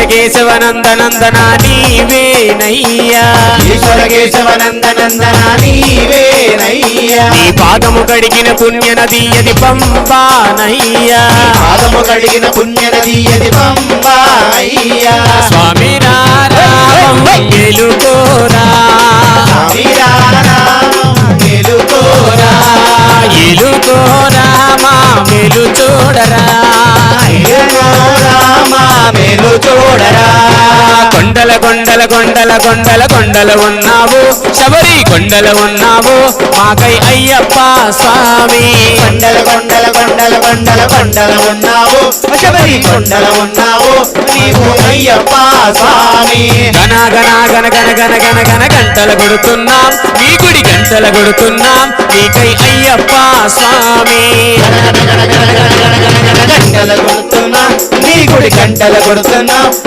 కేశవనందనందన నీవేనయ్యా ఈశ్వర కేశవనందనందన నీవేనయ్యా నీ పాదము కడిగిన పుణ్య నది అది పంపానయ్యా పాదము కడిగిన పుణ్య నది అది పంబా అయ్యా స్వామి గెలుకోరా గెలుకోరా ఎలుకోరా మా మెలు చూడరా మా మేలు చూడరా కొండల కొండల కొండల కొండల కొండలు ఉన్నావు శబరి కొండలు ఉన్నావు మాకై అయ్యప్ప స్వామి కొండల కొండల కొండల కొండల కొండల ఉన్నావు శబరి కొండల ఉన్నావు నీవు అయ్యప్ప స్వామి గన గన గన గన గన గన గన గంటలు కొడుతున్నాం నీ గుడి గంటలు కొడుతున్నాం నీకై అయ్యప్ప స్వామి గంటలు కొడుతున్నా నీ గుడి గంటలు కొడుతున్నా